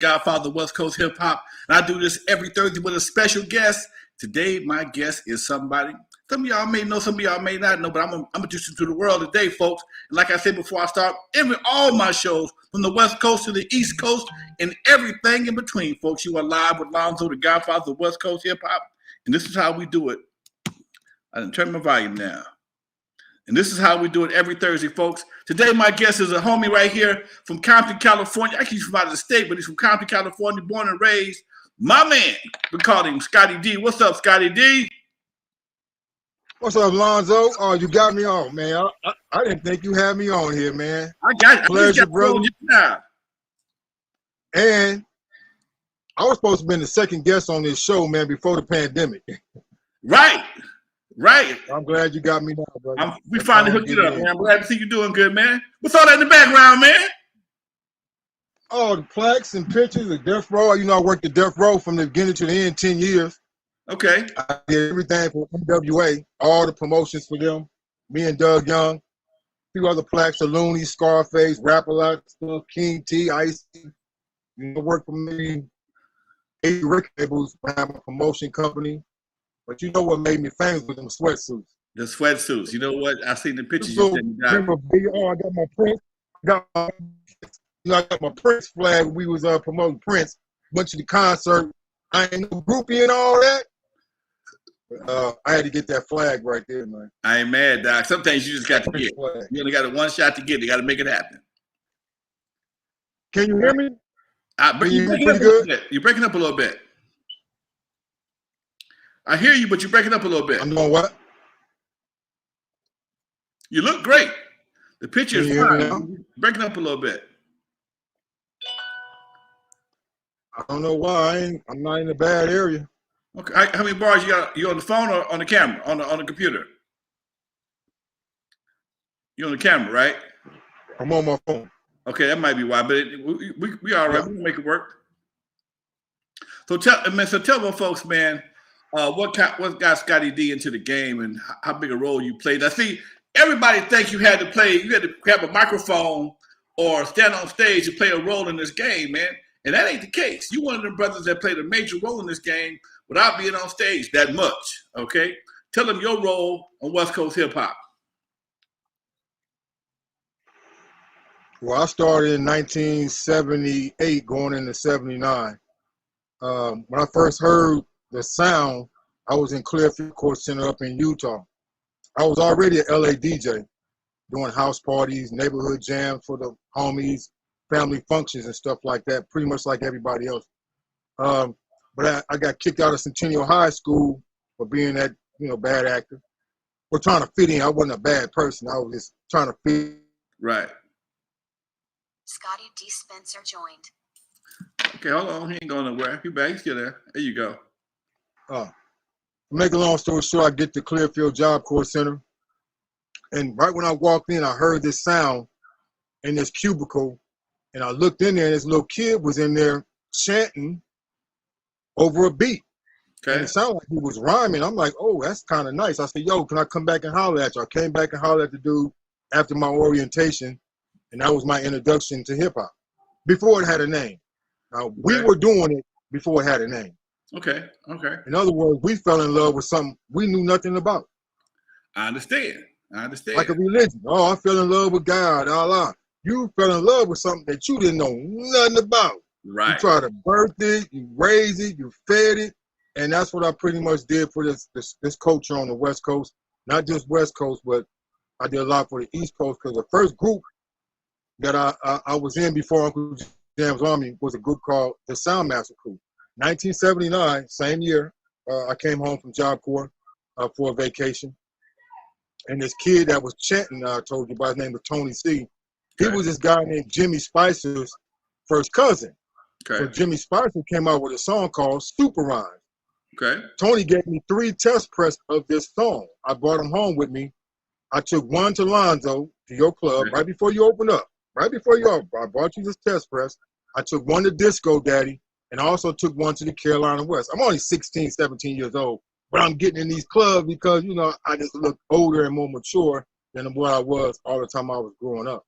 Godfather of West Coast Hip Hop. And I do this every Thursday with a special guest. Today, my guest is somebody. Some of y'all may know, some of y'all may not know, but I'm introducing to the world today, folks. And like I said before I start, all my shows from the West Coast to the East Coast and everything in between, folks. You are live with Lonzo, the Godfather of West Coast Hip Hop. And this is how we do it. I didn't turn my volume down. And this is how we do it every Thursday, folks. Today, my guest is a homie right here from Compton, California. Actually, he's from out of the state, but he's from Compton, California, born and raised. My man, we call him Scotty D. What's up, Scotty D? What's up, Lonzo? Oh, you got me on, man. I didn't think you had me on here, man. I got Pleasure, brother. Now. And I was supposed to be the second guest on this show, man, before the pandemic. Right. I'm glad you got me now, brother. We finally hooked it up, man. I'm glad to see you doing good, man. What's all that in the background, man? Oh, the plaques and pictures of Death Row. You know, I worked at Death Row from the beginning to the end, 10 years. Okay. I did everything for N.W.A, all the promotions for them. Me and Doug Young. A few other plaques, the Looney, Scarface, Rap-A-Lot stuff, King T, Ice. You know, worked for me. 8 record labels, I have a promotion company. But you know what made me famous with them sweatsuits? The sweatsuits. You know what? I seen the pictures So, you got. I got my Prince. I got my Prince flag. We was promoting Prince. Went to the concert. I ain't no groupie and all that. I had to get that flag right there, man. I ain't mad, Doc. Sometimes you just got to get. You only got a one shot to get. You got to make it happen. Can you hear me? You're breaking good. You're breaking up a little bit. I hear you, but you're breaking up a little bit. I'm doing what? You look great. The picture is fine. Breaking up a little bit. I don't know why. I'm not in a bad area. Okay. How many bars you got? You on the phone or on the camera? On the computer? You on the camera, right? I'm on my phone. Okay, that might be why, but we all right. Yeah. We can make it work. So tell my folks, man, what got Scotty D into the game and how big a role you played. I see everybody think you had to have a microphone or stand on stage to play a role in this game, man. And that ain't the case. You one of the brothers that played a major role in this game without being on stage that much, okay? Tell them your role on West Coast Hip Hop. Well, I started in 1978, going into 79. When I first heard the sound, I was in Clearfield Court Center up in Utah. I was already an LA DJ, doing house parties, neighborhood jams for the homies, family functions and stuff like that, pretty much like everybody else. But I got kicked out of Centennial High School for being that, bad actor. We're trying to fit in. I wasn't a bad person. I was just trying to fit. Right. Scotty D. Spencer joined. Okay, hold on. He ain't going nowhere. He back. He's still there. There you go. To make a long story short, I get to Clearfield Job Corps Center. And right when I walked in, I heard this sound in this cubicle. And I looked in there, and this little kid was in there chanting over a beat. Okay. And it sounded like he was rhyming. I'm like, oh, that's kind of nice. I said, yo, can I come back and holler at you? I came back and hollered at the dude after my orientation. And that was my introduction to hip hop before it had a name. Now, we were doing it before it had a name. Okay. In other words, we fell in love with something we knew nothing about. I understand. Like a religion. Oh, I fell in love with God. Allah. You fell in love with something that you didn't know nothing about. Right. You tried to birth it, you raised it, you fed it. And that's what I pretty much did for this culture on the West Coast. Not just West Coast, but I did a lot for the East Coast, because the first group that I was in before Uncle Jam's Army was a group called the Soundmaster Crew. 1979, same year, I came home from Job Corps for a vacation. And this kid that was chanting, I told you about, his name was Tony C. He was this guy named Jimmy Spicer's first cousin. Okay. So Jimmy Spicer came out with a song called Super Rhyme. Okay. Tony gave me 3 test press of this song. I brought them home with me. I took one to Lonzo, to your club, right before you opened up. Right before you opened, I brought you this test press. I took one to Disco Daddy, and I also took one to the Carolina West. I'm only 16, 17 years old, but I'm getting in these clubs because, I just look older and more mature than what I was all the time I was growing up.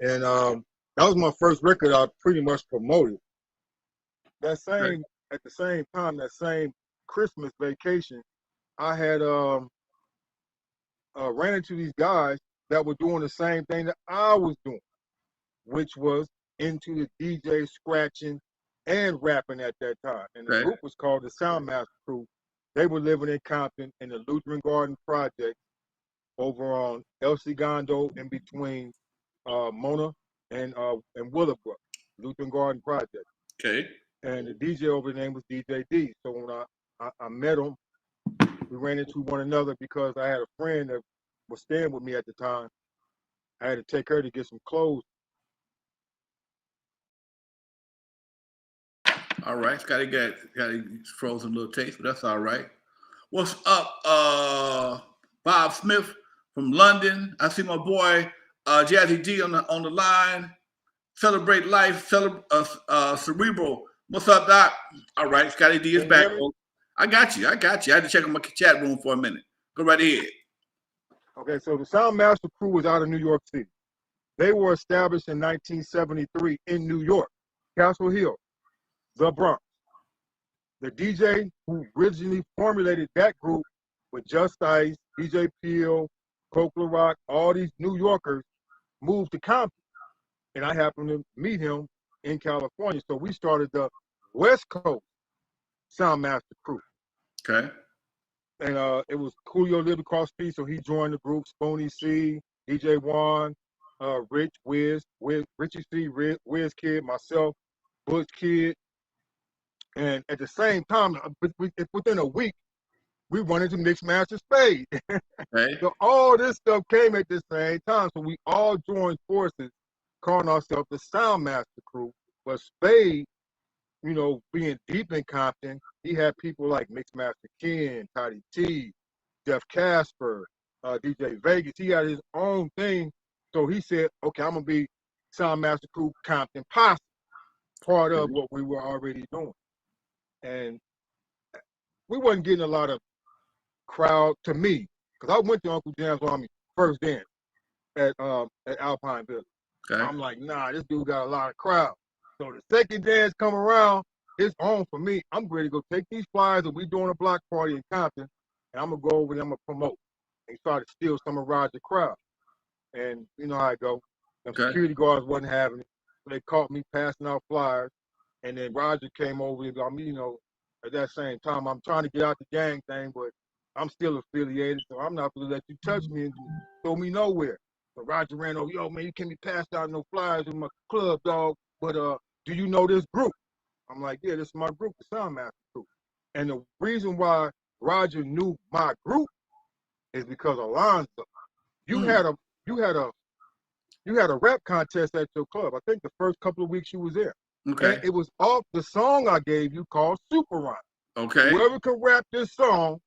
And that was my first record I pretty much promoted. at the same time, that same Christmas vacation, I had ran into these guys that were doing the same thing that I was doing, which was into the DJ scratching and rapping at that time. And the Okay. group was called the Soundmaster Crew. They were living in Compton in the Lutheran Garden Project over on El Segundo in between Mona and Willowbrook, Lutheran Garden Project. Okay. And the DJ over there name was DJ D. So when I met him, we ran into one another because I had a friend that was staying with me at the time. I had to take her to get some clothes. All right. Scotty got frozen little taste, but that's all right. What's up, Bob Smith from London? I see my boy Jazzy G on the line. Celebrate life, cerebral. What's up, Doc? All right, Scotty D is back. I got you. I had to check on my chat room for a minute. Go right ahead. Okay, so the Soundmaster Crew was out of New York City. They were established in 1973 in New York, Castle Hill, the Bronx. The DJ who originally formulated that group with Just Ice, DJ Peel, Coke Rock, all these New Yorkers moved to Compton. And I happened to meet him in California. So we started the West Coast Soundmaster Crew. Okay. And it was Coolio lived across the street, so he joined the group. Spoonie C, DJ Juan, Rich, Richie C, Wiz Kid, myself, Butch Kid. And at the same time, within a week, we run into Mixmaster Spade. Okay. So all this stuff came at the same time. So we all joined forces, calling ourselves the Soundmaster Crew. But Spade, you know, being deep in Compton, he had people like Mixmaster Ken, Toddy T, Jeff Casper, DJ Vegas. He had his own thing. So he said, okay, I'm going to be Soundmaster Crew Compton Posse, part of what we were already doing. And we wasn't getting a lot of crowd to me, because I went to Uncle Jam's Army first dance at Alpine Village. Okay. I'm like, nah, this dude got a lot of crowd. So the second dance come around, it's on for me. I'm ready to go take these flyers that we doing a block party in Compton, and I'm gonna go over there, I'm gonna promote. And try to steal some of Roger's crowd. And you know how I go. The security guards wasn't having it. So they caught me passing out flyers. And then Roger came over and got me, you know, at that same time, I'm trying to get out the gang thing, but I'm still affiliated, so I'm not gonna let you touch me and throw me nowhere. So Roger ran over, yo, man, you can't be passed out no flyers in my club, dog. But do you know this group? I'm like, yeah, this is my group, the Soundmaster Group. And the reason why Roger knew my group is because Alonzo. You had a rap contest at your club. I think the first couple of weeks you was there. Okay. And it was off the song I gave you called Super Rhyme. Okay. Whoever could rap this song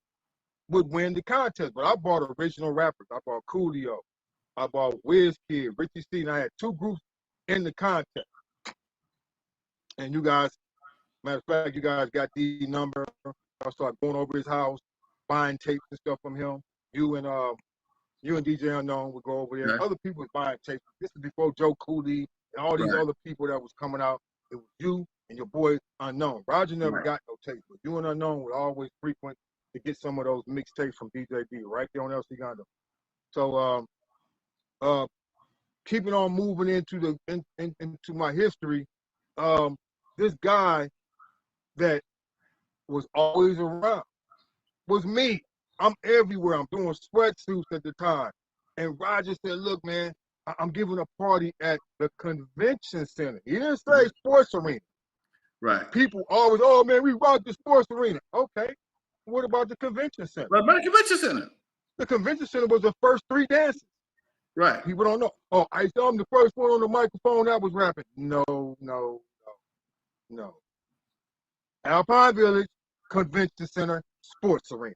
would win the contest. But I bought original rappers. I bought Coolio. I bought Wiz Kid, Richie C, and I had two groups in the contest. And you guys, matter of fact, you guys got the number. I started going over his house, buying tapes and stuff from him. You and DJ Unknown would go over there. Okay. Other people was buying tapes. This was before Joe Cooley and all these other people that was coming out. It was you and your boy Unknown. Roger never got no tapes, but you and Unknown would always frequent to get some of those mixtapes from DJ D right there on El Segundo. So keeping on moving into into my history, this guy that was always around was me. I'm everywhere. I'm doing Sweatsuits at the time. And Roger said, look, man, I'm giving a party at the convention center. He didn't say sports arena. Right. People always, oh, man, we rock the sports arena. Okay. What about the convention center? What about the convention center? The convention center was the first three dances. Right. People don't know. Oh, I saw him the first one on the microphone that was rapping. No. Alpine Village, convention center, sports arena.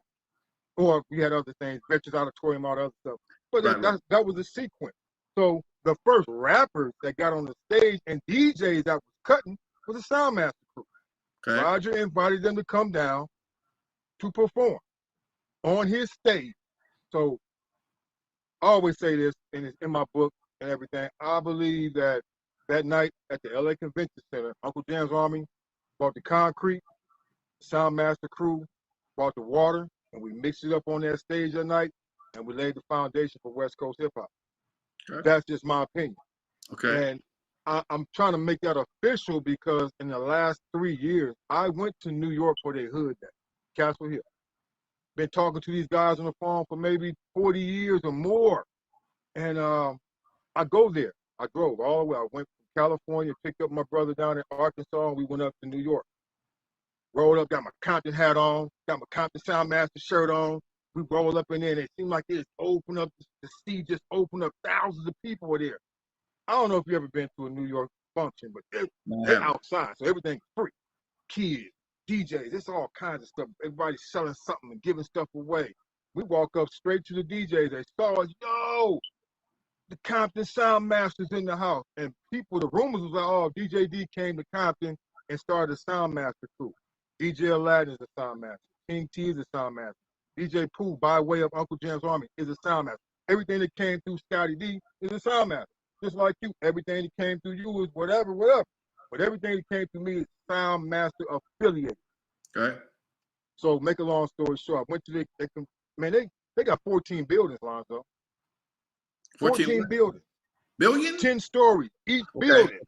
Or we had other things, Veterans Auditorium, all the other stuff. But that was a sequence. So the first rappers that got on the stage and DJs that was cutting was the Soundmaster Crew. Okay. Roger invited them to come down to perform on his stage. So I always say this, and it's in my book and everything. I believe that night at the LA Convention Center, Uncle Jam's Army bought the concrete, Soundmaster crew bought the water, and we mixed it up on that stage that night, and we laid the foundation for West Coast hip hop. Okay. That's just my opinion. Okay. And I'm trying to make that official because in the last 3 years, I went to New York for their hood day, Castle Hill. Been talking to these guys on the phone for maybe 40 years or more. And I go there. I drove all the way. I went from California, picked up my brother down in Arkansas, and we went up to New York. Rolled up, got my Compton hat on, got my Compton Soundmaster shirt on. We rolled up in there, and it seemed like it just opened up, the sea just opened up. Thousands of people were there. I don't know if you ever been to a New York function, but they're outside, so everything's free. Kids, DJs, it's all kinds of stuff. Everybody's selling something and giving stuff away. We walk up straight to the DJs. They saw us, yo, the Compton Soundmaster's in the house. And people, the rumors was like, oh, DJ D came to Compton and started a Soundmaster crew. DJ Aladdin is a Soundmaster. King T is a Soundmaster. DJ Pooh, by way of Uncle Jam's Army, is a Soundmaster. Everything that came through Scotty D is a Soundmaster. Just like you, everything that came through you is whatever. But everything that came through me is Soundmaster affiliated. Okay. So make a long story short, I went to they got 14 buildings, Lonzo. 14 buildings. Billion? 10 stories each building.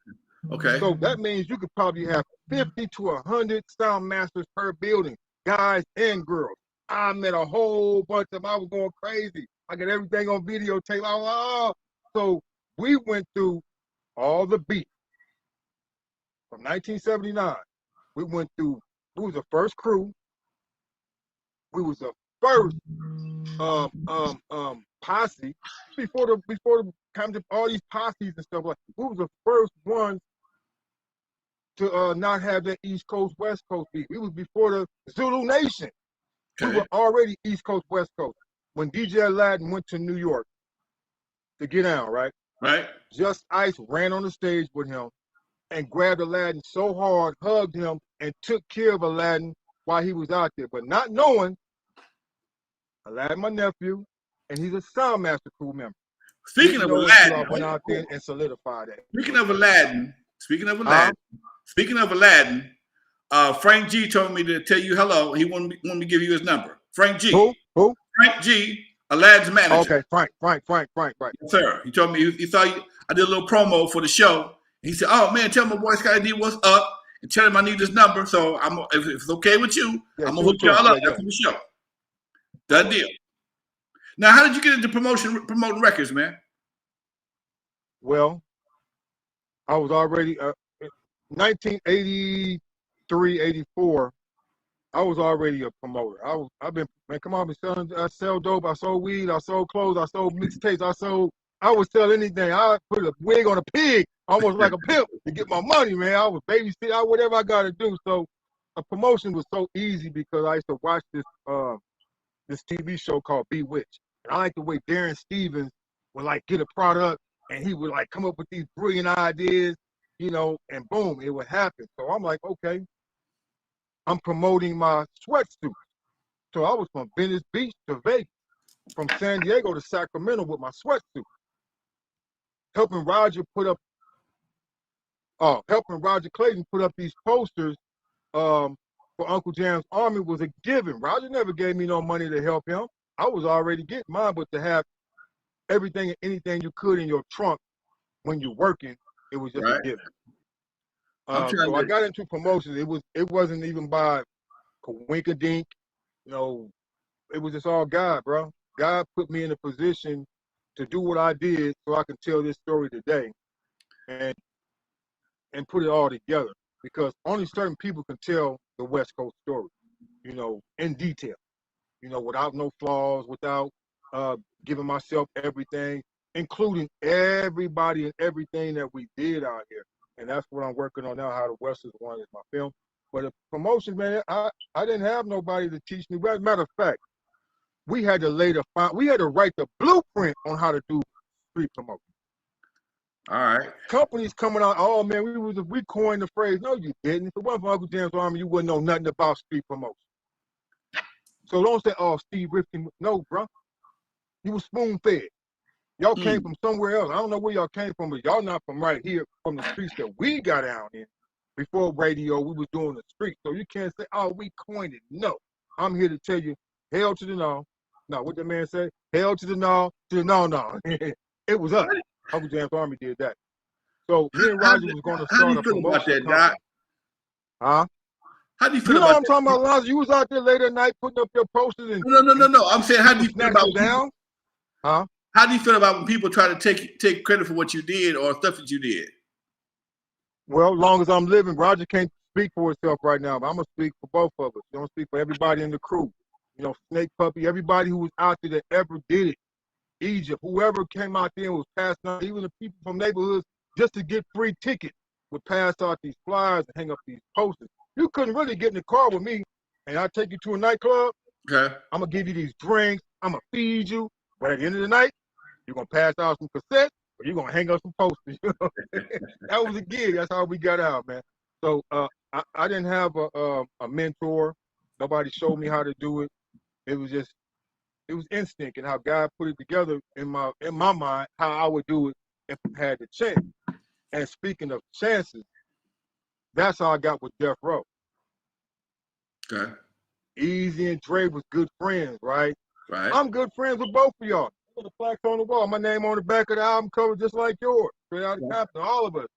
Okay. So that means you could probably have 50 to 100 Soundmasters per building, guys and girls. I met a whole bunch of them. I was going crazy. I got everything on videotape. So we went through all the beats from 1979. We went through. We was the first crew. We was the first posse before the kind of all these posses and stuff like. We was the first ones to not have that East Coast West Coast beat. We was before the Zulu Nation. Okay. We were already East Coast West Coast when DJ Aladdin went to New York to get down, right? Right. Just Ice ran on the stage with him and grabbed Aladdin so hard, hugged him, and took care of Aladdin while he was out there. But not knowing, Aladdin, my nephew, and he's a Soundmaster crew member. Speaking of Aladdin, I went out there and solidified that. Speaking of Aladdin, Frank G told me to tell you hello. He wanted me to give you his number. Frank G. Who? Frank G, Aladdin's manager. Okay, Frank, right. Yes, sir. He told me he thought I did a little promo for the show. He said, "Oh man, tell my boy Scotty D what's up, and tell him I need his number. So if it's okay with you, I'm gonna hook y'all up after the show. Done deal." Now, how did you get into promoting records, man? Well, I was already 1983, 84. I was already a promoter. I've been I sell dope, I sold weed, I sold clothes, I sold mixtapes, I would sell anything. I put a wig on a pig, almost like a pimp, to get my money, man. I was babysit, whatever I got to do. So a promotion was so easy because I used to watch this TV show called Bewitched. And I like the way Darren Stevens would like get a product and he would like come up with these brilliant ideas, and boom, it would happen. So I'm like, okay, I'm promoting my Sweatsuits. So I was from Venice Beach to Vegas, from San Diego to Sacramento with my Sweatsuit. Helping Roger Clayton put up these posters for Uncle Jam's Army was a given. Roger never gave me no money to help him. I was already getting mine, but to have everything and anything you could in your trunk when you're working, it was just a given. So I got into promotions. It wasn't even by coinkydink, it was just all God, bro. God put me in a position to do what I did so I can tell this story today and put it all together, because only certain people can tell the West Coast story, in detail, without no flaws, without giving myself everything, including everybody and everything that we did out here. And that's what I'm working on now, How the West is One is my film. But the promotion, man, I didn't have nobody to teach me. As a matter of fact, we had to write the blueprint on how to do street promotion. All right. Companies coming out, oh man, we coined the phrase. No, you didn't. If it wasn't for Uncle Jam's Army, you wouldn't know nothing about street promotion. So don't say, oh, Steve Rifkin. No, bro. You was spoon fed. Y'all came from somewhere else. I don't know where y'all came from, but y'all not from right here, from the streets that we got down in. Before radio, we was doing the street. So you can't say, oh, we coined it. No. I'm here to tell you, hell to the no. No, what the man say? Hell to the no, no. It was us. Uncle Jam's Army did that. So me and Roger was going to How do start you a feel about promotion that, company. Doc? Huh? How do you You feel know about what I'm that? talking about, Lonzo? You was out there late at night putting up your posters and No. I'm saying, how do you feel snatched about it down? Huh? how do you feel about when people try to take credit for what you did or stuff that you did? Well, as long as I'm living, Roger can't speak for himself right now, but I'm going to speak for both of us. You don't speak for everybody in the crew. You know, Snake Puppy, everybody who was out there that ever did it. Egypt, whoever came out there and was passing out, even the people from neighborhoods just to get free tickets would pass out these flyers and hang up these posters. You couldn't really get in the car with me and I take you to a nightclub. Okay. I'm going to give you these drinks. I'm going to feed you. But at the end of the night, you're going to pass out some cassettes or you're going to hang up some posters. You know? That was a gig. That's how we got out, man. So I didn't have a mentor. Nobody showed me how to do it. It was instinct and how God put it together in my mind, how I would do it if I had the chance. And speaking of chances, that's how I got with Death Row. Okay. Easy and Dre was good friends, right? Right. I'm good friends with both of y'all. The plaques on the wall, my name on the back of the album cover, just like yours. Straight out of Compton, all of us.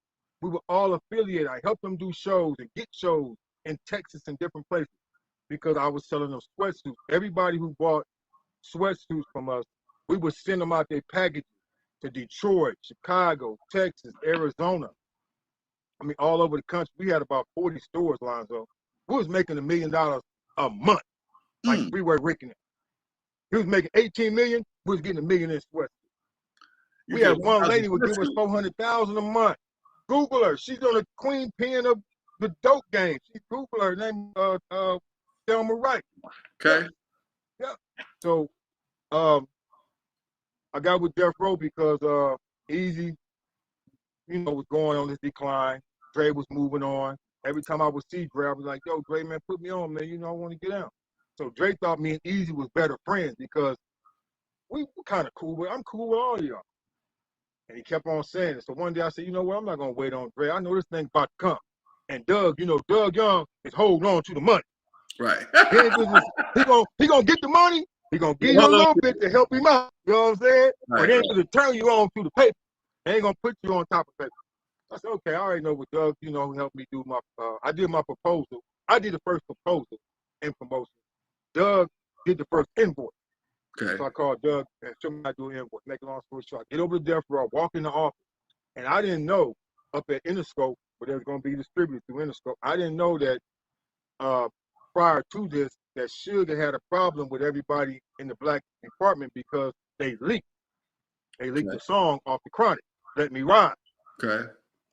We were all affiliated. I helped them do shows and get shows in Texas and different places because I was selling them sweatsuits. Everybody who bought sweatsuits from us, we would send them out their packages to Detroit, Chicago, Texas, Arizona. I mean, all over the country. We had about 40 stores, Lonzo. We was making $1 million a month, like Freeway Rick and them. He was making 18 million. We was getting $1 million in sweatsuits. We had one lady would give us 400,000 a month. Google her. She's on the queen pin of the dope game. She Google her name, Thelma Wright. Okay. Yeah. So, I got with Death Row because Easy, was going on this decline. Dre was moving on. Every time I would see Dre, I was like, yo, Dre, man, put me on, man. I want to get out. So Dre thought me and Easy was better friends because we were kind of cool, but I'm cool with all of y'all. And he kept on saying it. So one day I said, you know what, I'm not going to wait on Dre. I know this thing about to come. And Doug, Doug Young is holding on to the money. Right. He gonna get the money. He gonna give you a little bit to help him out. You know what I'm saying? Right, But he ain't gonna turn you on to the paper. He ain't gonna put you on top of paper. I said, okay, I already know what Doug, helped me do my. I did my proposal. I did the first proposal in promotion. Doug did the first invoice. Okay. So I called Doug and showed me how to do an invoice. Make a long story short, I get over to Death Row, walk in the office, and I didn't know up at Interscope, where there was gonna be distributed through Interscope. I didn't know that. Prior to this, that Sugar had a problem with everybody in the black department because they leaked. They leaked the song off the Chronic, Let Me Ride. Okay.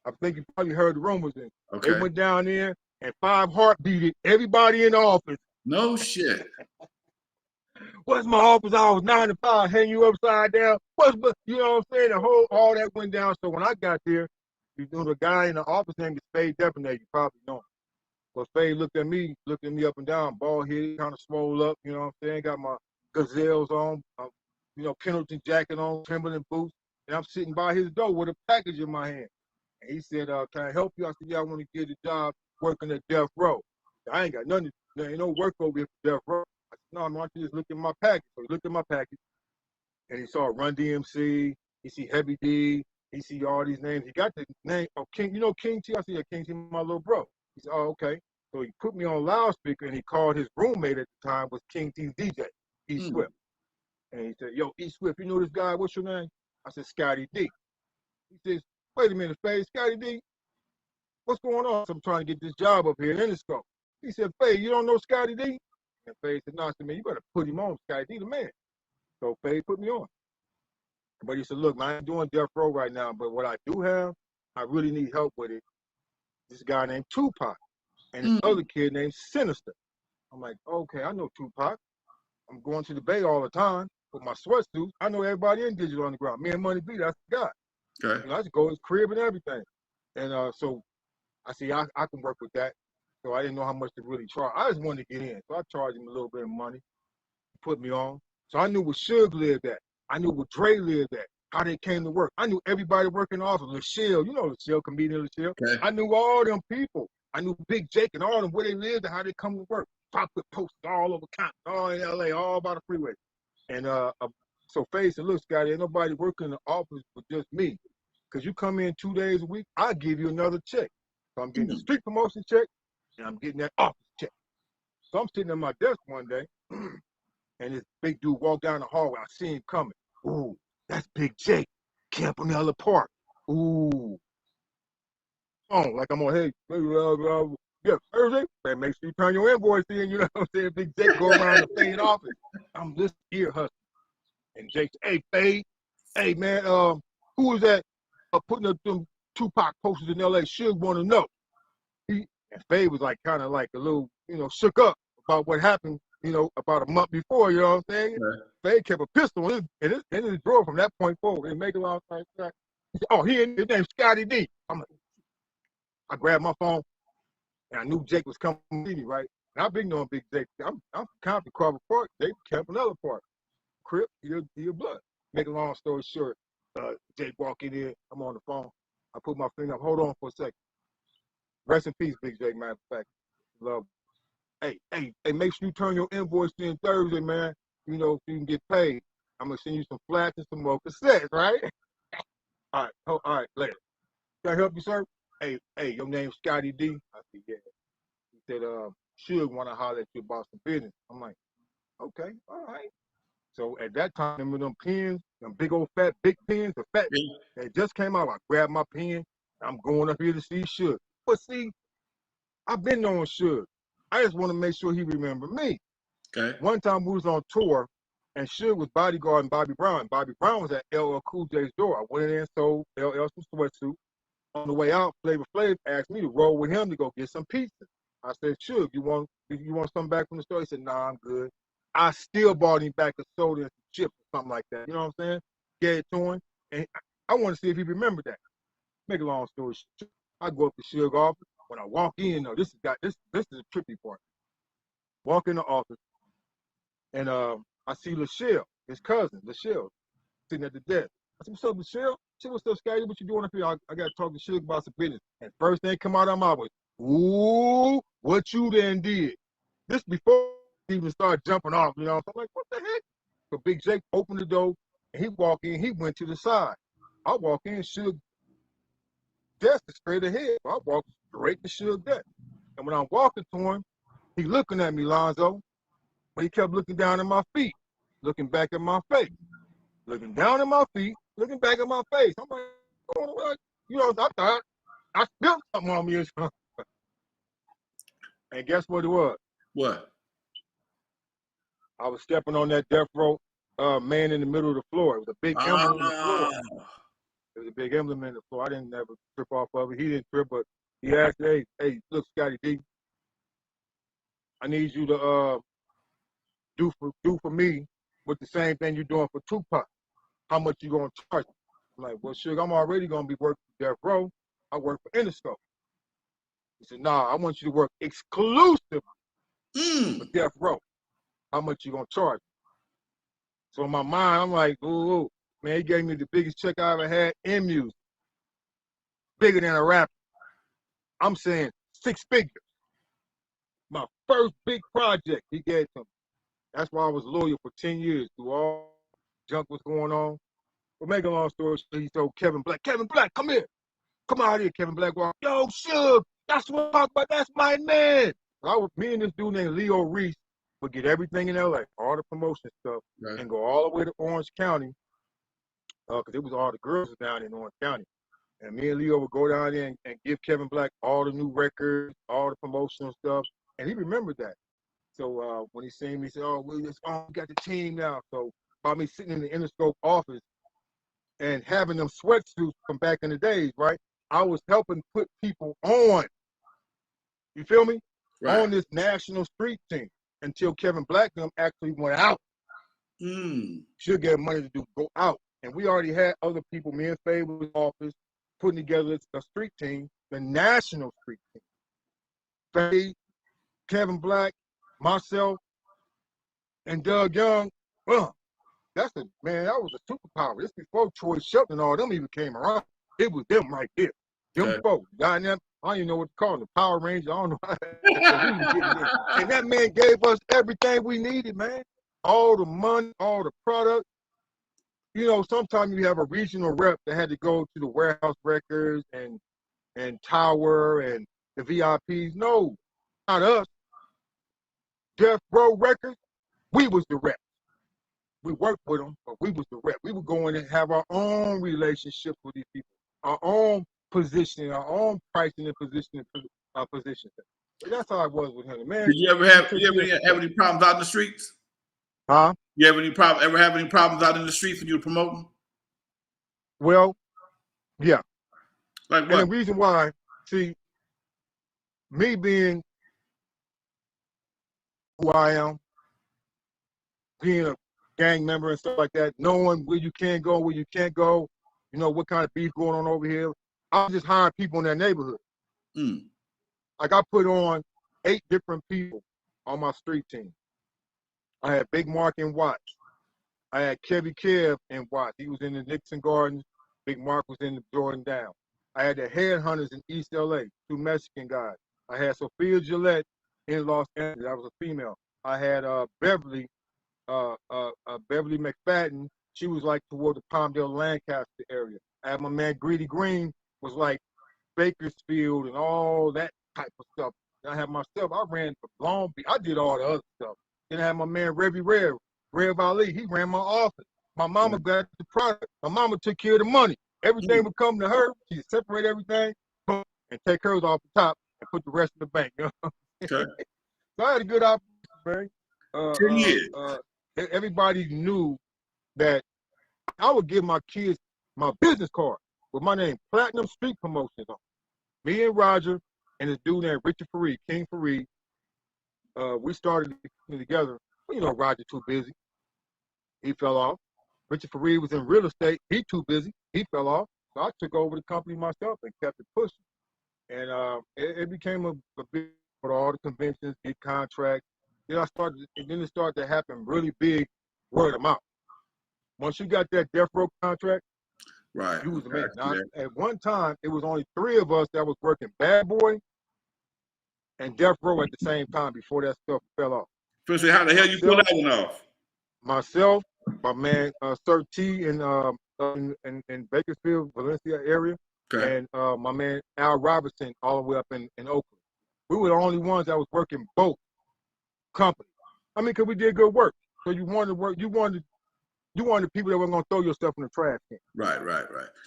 I think you probably heard the rumors. Okay. They went down there and 5 heartbeated everybody in the office. No shit. What's my office hours? 9 to 5, hang you upside down. You know what I'm saying? All that went down. So when I got there, the guy in the office name is Spade Debonair. You probably know him. But Faye looked at me up and down, bald head, kind of swole up, you know what I'm saying? Got my gazelles on, Pendleton jacket on, Timberland boots, and I'm sitting by his door with a package in my hand. And he said, can I help you? I said, yeah, I want to get a job working at Death Row. I ain't got nothing, there ain't no work over here for Death Row. I said, no, I want you to just look at my package. So he looked at my package, and he saw Run DMC, he see Heavy D, he see all these names. He got the name of King, King T? I said, yeah, King T, my little bro. He said, oh, okay. So he put me on loudspeaker and he called his roommate at the time was King T's DJ, E. Swift. And he said, yo, E. Swift, you know this guy? What's your name? I said, Scotty D. He says, wait a minute, Faye, Scotty D, what's going on? So I'm trying to get this job up here in Interscope. He said, Faye, you don't know Scotty D? And Faye said, no, I said, man, you better put him on, Scotty D, the man. So Faye put me on. But he said, look, man, I ain't doing Death Row right now, but what I do have, I really need help with it. This guy named Tupac. And this other kid named Sinister. I'm like, okay, I know Tupac. I'm going to the Bay all the time with my sweatsuits. I know everybody in Digital Underground. Me and Money B, that's the guy. Okay. I just go to his crib and everything. And so I see I can work with that. So I didn't know how much to really charge. I just wanted to get in. So I charged him a little bit of money, put me on. So I knew where Suge lived at. I knew where Dre lived at. how they came to work. I knew everybody working off of Lachelle. You know Lachelle, comedian Lachelle. Okay. I knew all them people. I knew Big Jake and all them, where they lived and how they come to work. So I put posters all over Compton, all in LA, all by the freeway. And so Faye said, look, Scotty, ain't nobody working in the office but just me. Because you come in 2 days a week, I'll give you another check. So I'm getting a street promotion check, and I'm getting that office check. So I'm sitting at my desk one day, and this big dude walked down the hallway. I see him coming. Ooh, that's Big Jake, Campanella Park. Ooh. Oh, like I'm on, hey, yeah, Thursday, man, make sure you turn your invoice in, you know what I'm saying? Big Jake go around the Fade office. I'm this ear hustling. And Jake said, hey, Fade, hey, man, who was that putting up them Tupac posters in L.A.? Should want to know. And Fade was like kind of like a little, shook up about what happened, about a month before, you know what I'm saying? Right. Fade kept a pistol in his drawer from that point forward. They make a lot of time. He said, his name's Scotty D. I'm like, I grabbed my phone, and I knew Jake was coming to see me, right? And I've been knowing Big Jake. I'm from Compton, Carver Park. Jake Campanella Park. Crip, your blood. Make a long story short, Jake walking in. I'm on the phone. I put my finger up. Hold on for a second. Rest in peace, Big Jake, matter of fact. Love. Hey, make sure you turn your invoice in Thursday, man. So you can get paid. I'm going to send you some flats and some more cassettes, right? All right, later. Can I help you, sir? Hey, your name's Scotty D. I said, yeah. He said, should want to holler at you about some business. I'm like, okay, all right. So at that time, remember them pens, them big old fat, big pens, the fat, they just came out. I grabbed my pen. I'm going up here to see Suge. But see, I've been knowing Suge. I just want to make sure he remember me. Okay. One time we was on tour, and Suge was bodyguarding Bobby Brown. Bobby Brown was at LL Cool J's door. I went in there and sold LL some sweatsuits. On the way out, Flavor Flav asked me to roll with him to go get some pizza. I said, Suge, you want something back from the store? He said, nah, I'm good. I still bought him back a soda and some chips or something like that. You know what I'm saying? Gave it to him. And I want to see if he remembered that. Make a long story short, I go up to Suge's office. When I walk in, this is a trippy part. Walk in the office, and I see Lachelle, his cousin, Lachelle, sitting at the desk. I said, what's up, Lachelle? She said, what's up, Scotty? What you doing up here? I got to talk to Suge about some business. And first thing come out of my mouth was, ooh, what you then did? This before he even started jumping off, So I'm like, what the heck? So Big Jake opened the door, and he walked in. He went to the side. I walk in, Suge desk is straight ahead. So I walked straight to Suge desk. And when I'm walking to him, he looking at me, Lonzo, but he kept looking down at my feet, looking back at my face, looking down at my feet, looking back at my face. I'm like, oh, what? I thought I spilled something on me or something. And guess what it was? What? I was stepping on that death row man in the middle of the floor. It was a big emblem in the floor. It was a big emblem in the floor. I didn't ever trip off of it. He didn't trip, but he asked, hey, look, Scotty D, I need you to do for me with the same thing you're doing for Tupac. How much you gonna charge me? I'm like, well, Suge, I'm already gonna be working for Death Row. I work for Interscope. He said, nah, I want you to work exclusively for Death Row. How much you gonna charge me? So in my mind, I'm like, ooh, man, he gave me the biggest check I ever had in music. Bigger than a rapper. I'm saying 6 figures. My first big project he gave to me. That's why I was loyal for 10 years through all junk was going on. But make a long story short, he told Kevin Black, come here. Come out here, Kevin Black. Yo, Suge, that's what I'm talking about. That's my man. Me and this dude named Leo Reese would get everything in LA, all the promotion stuff, right, and go all the way to Orange County, because it was all the girls down in Orange County. And me and Leo would go down there and give Kevin Black all the new records, all the promotional stuff. And he remembered that. So when he seen me, he said, we got the team now. So by me sitting in the Interscope office and having them sweatsuits from back in the days, right, I was helping put people on, you feel me, right, on this national street team until Kevin Black them actually went out. Should get money to go out. And we already had other people, me and Faye was in office, putting together a street team, the national street team. Faye, Kevin Black, myself, and Doug Young, Man, that was a superpower. This before Troy Shelton and all them even came around. It was them right there. Them Okay. folks. I don't even know what to call them. Power Rangers. I don't know. But we was getting there. And that man gave us everything we needed, man. All the money, all the product. You know, sometimes you have a regional rep that had to go to the Warehouse Records and Tower and the VIPs. No, not us. Death Row Records, we was the rep. We worked with them, but we was the rep. We would go in and have our own relationships with these people, our own positioning, our own pricing and positioning. So that's how I was with him, man. Did you ever have any problems out in the streets? Huh? You have ever have any problems out in the streets when you were promoting? Well, yeah. Like And what? the reason why, see, me being who I am, being a gang member and stuff like that, knowing where you can go, where you can't go, you know, what kind of beef going on over here. I just hired people in that neighborhood. Mm. Like I put on 8 different people on my street team. I had Big Mark in Watts. I had Kevy Kev in Watts. He was in the Nixon Gardens. Big Mark was in the Jordan Down. I had the Headhunters in East LA, 2 Mexican guys. I had Sophia Gillette in Los Angeles. That was a female. I had Beverly McFadden. She was like toward the Palmdale, Lancaster area. I had my man Greedy Green, was like Bakersfield and all that type of stuff. And I had myself, I ran for Long Beach. I did all the other stuff. Then I had my man Rev Ali. He ran my office. My mama got the product. My mama took care of the money. Everything would come to her. She'd separate everything and take hers off the top and put the rest in the bank. You know? Okay. So I had a good operation, man. 10 years. Everybody knew that I would give my kids my business card with my name, Platinum Street Promotions on. Me and Roger and this dude named Richard Fareed, King Fareed, we started together. Well, you know, Roger too busy. He fell off. Richard Fareed was in real estate. He too busy. He fell off. So I took over the company myself and kept it pushing. And it became a big, with all the conventions, big contracts. Then it started to happen really big, word of mouth. Once you got that Death Row contract, Right. you was the man. Now, Yeah. at one time, it was only 3 of us that was working Bad Boy and Death Row at the same time before that stuff fell off. First, how the hell you pull that one off? Myself, my man Sir T in Bakersfield, Valencia area, Okay. and my man Al Robertson all the way up in Oakland. We were the only ones that was working both companies. I mean, because we did good work. So you wanted to work. You wanted people that weren't going to throw your stuff in the trash can. Right.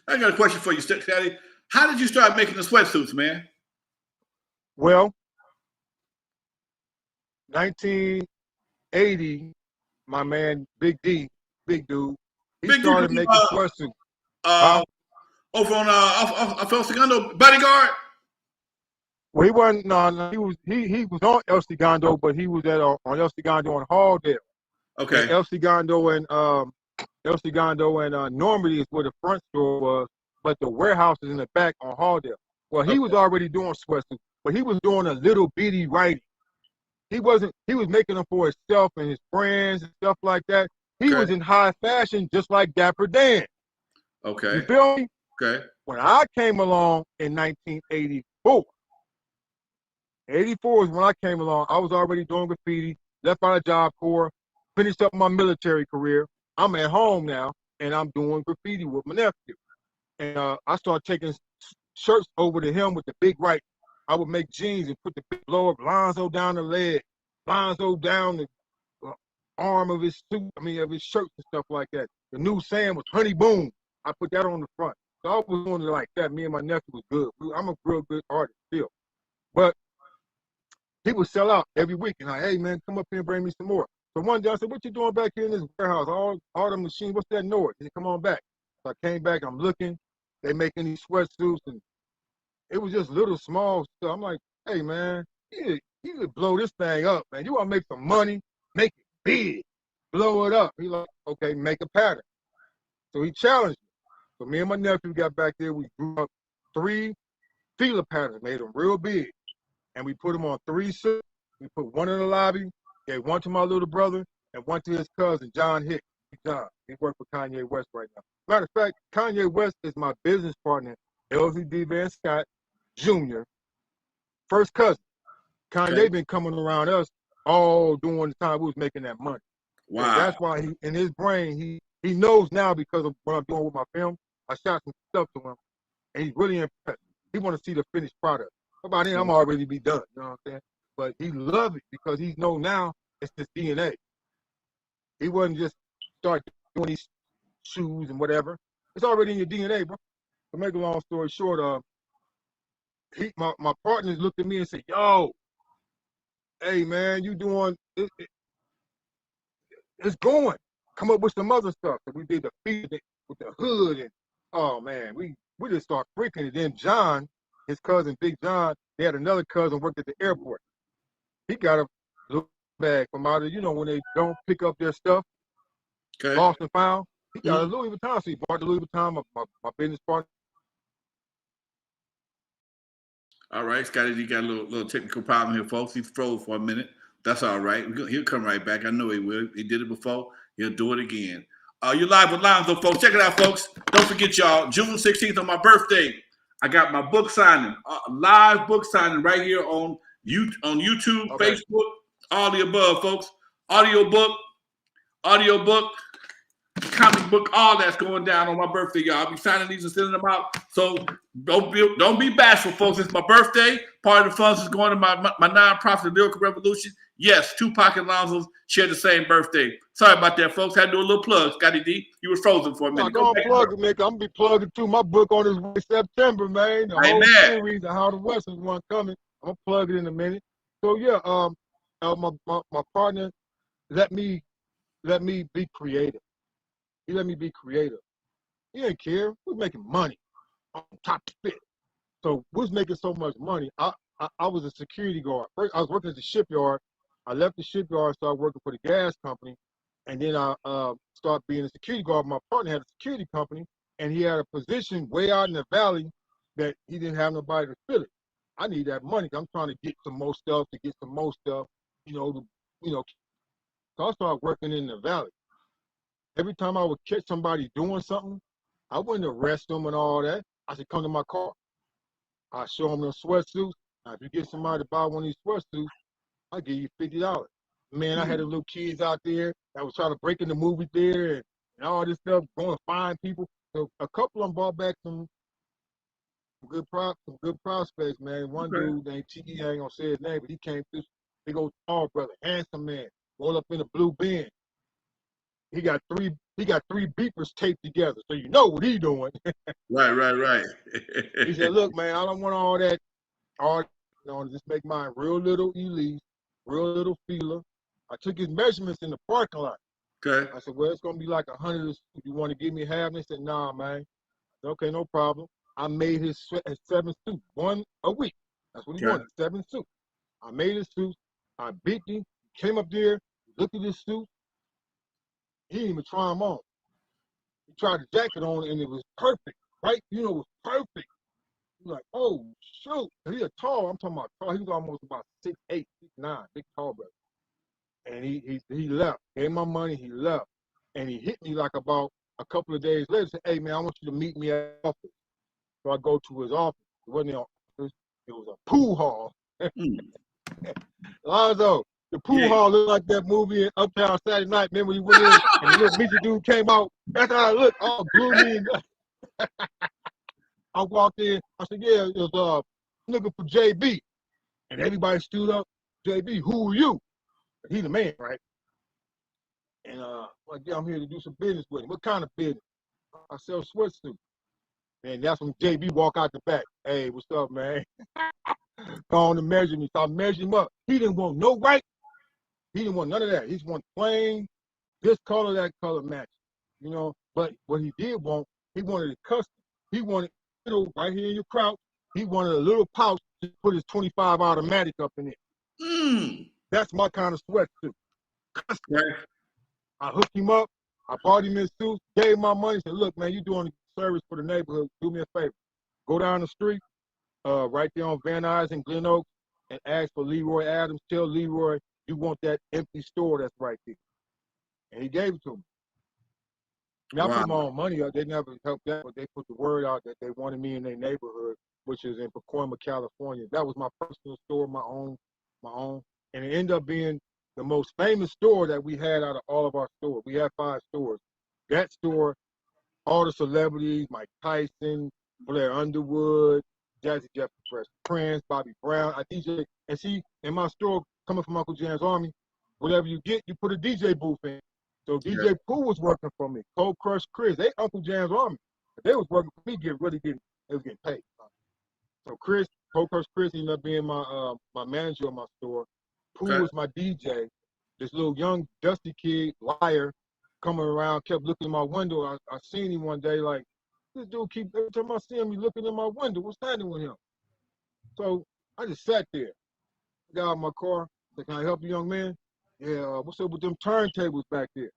I got a question for you, Scotty. How did you start making the sweatsuits, man? Well, 1980, my man Big D, big dude, he started making sweatsuits. Over on off El Segundo, Bodyguard. Well, he wasn't. No, he was on El Segundo, but he was on El Segundo on Halldale. Okay. And El Segundo and Normandy is where the front store was, but the warehouse is in the back on Halldale. Well, he was already doing sweatsuits, but he was doing a little bitty writing. He was making them for himself and his friends and stuff like that. He was in high fashion just like Dapper Dan. Okay. You feel me? Okay. When I came along in 1984, 84 is when I came along. I was already doing graffiti, left out of Job Corps, finished up my military career. I'm at home now, and I'm doing graffiti with my nephew. And I started taking shirts over to him with the big right. I would make jeans and put the big blow up Lonzo down the leg, Lonzo down the arm of his suit, of his shirts and stuff like that. The new saying was Honey Boom. I put that on the front. So I was doing it like that. Me and my nephew was good. I'm a real good artist still. But he would sell out every week. And hey, man, come up here and bring me some more. So one day I said, what you doing back here in this warehouse? All the machines, what's that noise? He said, come on back. So I came back, I'm looking. They making these sweatsuits, and it was just little small stuff. I'm like, hey, man, you could blow this thing up, man. You want to make some money, make it big, blow it up. He like, okay, make a pattern. So he challenged me. So me and my nephew got back there. We grew up 3 feeler patterns, made them real big. And we put them on 3 suits. We put one in the lobby, gave one to my little brother, and one to his cousin, John Hicks. job. He works for Kanye West right now. Matter of fact, Kanye West is my business partner, LZD Van Scott Jr., first cousin. Kanye been coming around us all during the time we was making that money. Wow. And that's why he, in his brain, he knows now because of what I'm doing with my film. I shot some stuff to him, and he's really impressed. He want to see the finished product. But by then, I'm already be done. You know what I'm saying? But he love it because he know now it's his DNA. He wasn't just start doing these shoes and whatever. It's already in your DNA, bro. To make a long story short, my partners looked at me and said, "Yo, hey man, you doing it's going. Come up with some other stuff." So we did the feed with the hood, and oh man, we just start freaking it. Then John, his cousin Big John, they had another cousin worked at the airport. He got a little bag from out of, when they don't pick up their stuff, lost and found. He got a Louis Vuitton, so he bought the Louis Vuitton, my business partner. All right, Scotty D got a little technical problem here, folks. He froze for a minute. That's all right. He'll come right back. I know he will. He did it before. He'll do it again. You're live with Lonzo, folks. Check it out, folks. Don't forget, y'all, June 16th on my birthday, I got my book signing, live book signing right here on YouTube, Facebook, all the above, folks. Audio book, comic book, all that's going down on my birthday, y'all. I'll be signing these and sending them out. So don't be bashful, folks. It's my birthday. Part of the funds is going to my nonprofit, the Lyrical Revolution. Yes, Tupac and Lonzo share the same birthday. Sorry about that, folks. Had to do a little plug. Scotty D, you were frozen for a minute. No, don't plug it, Nick. I'm gonna be plugging too. My book on this way September, man. The whole series of how the West is one coming. I'm gonna plug it in a minute. So yeah, my partner let me be creative. He let me be creative. He didn't care. We was making money on top of it. So we was making so much money. I was a security guard. First, I was working at the shipyard. I left the shipyard, started working for the gas company, and then I started being a security guard. My partner had a security company, and he had a position way out in the valley that he didn't have nobody to fill it. I need that money. I'm trying to get some more stuff, So I started working in the valley. Every time I would catch somebody doing something, I wouldn't arrest them and all that. I said, come to my car. I show them the sweatsuits. Now, if you get somebody to buy one of these sweatsuits, I'll give you $50. Man, I had the little kids out there that was trying to break in the movie theater and all this stuff, going to find people. So a couple of them brought back some good prospects, man. One dude named T.E., I ain't gonna say his name, but he came through, big old tall brother, handsome man, rolled up in a blue Benz. He got three beepers taped together, so you know what he doing. Right. He said, look, man, I don't want all that, just make mine real little Elise, real little feeler. I took his measurements in the parking lot. Okay. I said, well, it's gonna be like 100. If you want to give me half, and they said, nah, man. I said, okay, no problem. I made his 7 suits, one a week. That's what he wanted, 7 suits. I made his suits. I beat him. Came up there, looked at his suit. He didn't even try them on. He tried the jacket on, and it was perfect, right? It was perfect. He's like, oh, shoot. He a tall, I'm talking about tall. He was almost about 6'8", 6'9", big tall brother. And he left. Gave my money, he left. And he hit me like about a couple of days later, said, hey, man, I want you to meet me at the office. So I go to his office. It wasn't an office. It was a pool hall. Lonzo, the pool hall looked like that movie in Uptown Saturday Night. Remember when he went in and the little Mickey dude came out? That's how I looked, all gloomy. I walked in. I said, yeah, it was looking for JB. And everybody stood up. JB, who are you? He the man, right? And like, yeah, I'm here to do some business with him. What kind of business? I sell sweatsuits. And that's when JB walk out the back. Hey, what's up, man? Go on to measure me. So I measured him up. He didn't want no white. He didn't want none of that. He just wanted plain, this color, that color match. But what he did want, he wanted it custom. He wanted, right here in your crouch, he wanted a little pouch to put his 25 automatic up in it. That's my kind of sweatsuit. I hooked him up. I bought him his suit, gave him my money, said, look, man, you're doing a service for the neighborhood. Do me a favor. Go down the street, right there on Van Nuys and Glen Oaks, and ask for Leroy Adams. Tell Leroy you want that empty store that's right there. And he gave it to me. I Wow. put my own money up. They never helped that, but they put the word out that they wanted me in their neighborhood, which is in Pacoima, California. That was my personal store, my own, and it ended up being the most famous store that we had out of all of our stores. We had 5 stores. That store, all the celebrities, Mike Tyson, Blair Underwood, Jazzy Jeff Fresh Prince, Bobby Brown. I DJ, and see, in my store, coming from Uncle Jam's Army, whatever you get, you put a DJ booth in. So Yeah. DJ Pooh was working for me. Cold Crush Chris, they Uncle Jam's Army. They was working for me, they was getting paid. So Chris, Cold Crush Chris ended up being my manager of my store. Pooh Okay. was my DJ. This little young dusty kid, liar, coming around, kept looking in my window. I seen him one day, like, this dude every time I see him, he looking in my window. What's happening with him? So I just sat there. Got out of my car. Said, can I help you, young man? Yeah, what's up with them turntables back there?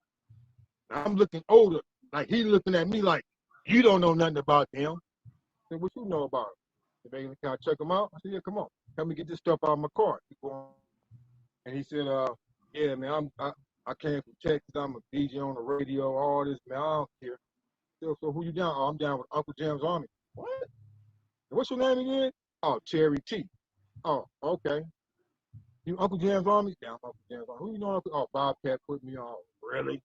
I'm looking older. Like, he looking at me like, you don't know nothing about them. I said, what you know about it? Can I check them out? I said, yeah, come on. Help me get this stuff out of my car. And he said, yeah, man, I came from Texas. I'm a DJ on the radio, all this, man. I don't care. So who you down? Oh, I'm down with Uncle Jam's Army. What? And what's your name again? Oh, Cherry T. Oh, okay. You Uncle Jam's Army? Yeah, I'm Uncle Jam's Army. Who you know? Oh, Bob Pat put me on. Really?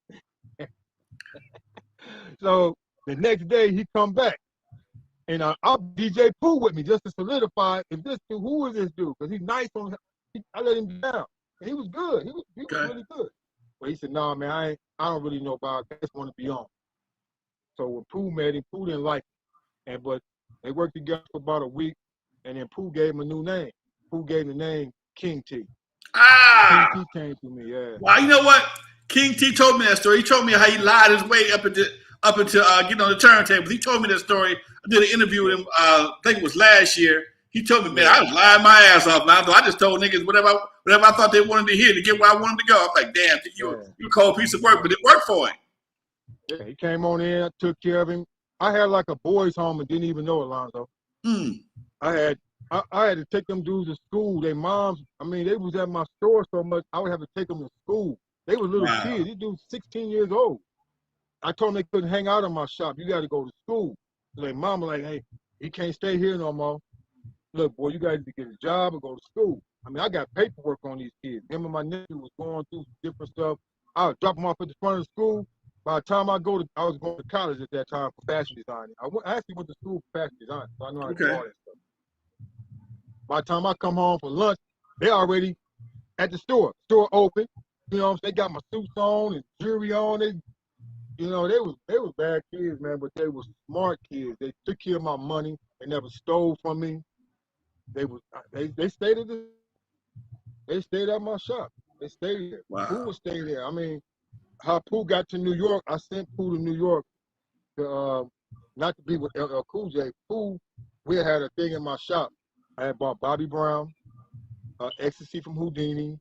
So the next day he come back. And I'll DJ Pooh with me just to solidify if this dude, who is this dude? Because he's nice on him. I let him down. And he was good. He was really good. But he said, nah, man, I don't really know about it. I just want to be on. So when Pooh met him, Pooh didn't like him. But they worked together for about a week, and then Pooh gave him a new name. Pooh gave the name King T. Ah! King T came to me, yeah. Wow, you know what? King T told me that story. He told me how he lied his way up into getting on the turntables. He told me that story. I did an interview with him. I think it was last year. He told me, man, I was lying my ass off, man. I just told niggas whatever I thought they wanted to hear to get where I wanted to go. I'm like, damn, you a cold piece of work, but it worked for him. Yeah, he came on in, I took care of him. I had like a boys' home and didn't even know it, Lonzo. I had to take them dudes to school. Their moms, they was at my store so much, I would have to take them to school. They were little kids. These dudes 16 years old. I told them they couldn't hang out in my shop. You got to go to school. So their mom was like, hey, he can't stay here no more. Look, boy, you got to get a job or go to school. I got paperwork on these kids. Him and my nephew was going through different stuff. I would drop them off at the front of the school. By the time I was going to college at that time for fashion design. I actually went to school for fashion design, so I know how to do all that stuff. By the time I come home for lunch, they already at the store. Store open. You know, they got my suits on and jewelry on. They was bad kids, man, but they was smart kids. They took care of my money. They never stole from me. They stayed at my shop. They stayed there. Wow. Pooh would stay there. How Pooh got to New York, I sent Pooh to New York to not to be with LL Cool J. Pooh, we had a thing in my shop. I had bought Bobby Brown, Ecstasy from Houdini,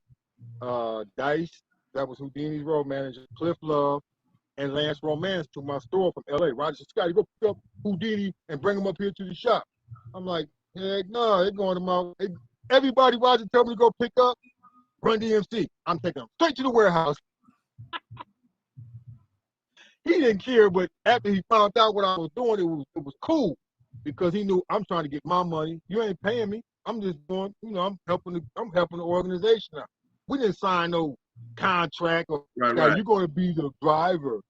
Dice, that was Houdini's road manager, Cliff Love, and Lance Romance to my store from LA. Roger said, Scotty, go pick up Houdini and bring him up here to the shop. I'm like, heck no, they're going to my, everybody Roger told me to go pick up, Run DMC. I'm taking them straight to the warehouse. He didn't care, but after he found out what I was doing, it was cool because he knew I'm trying to get my money. You ain't paying me. I'm just doing, I'm helping the organization out. We didn't sign no contract or right. You're going to be the driver.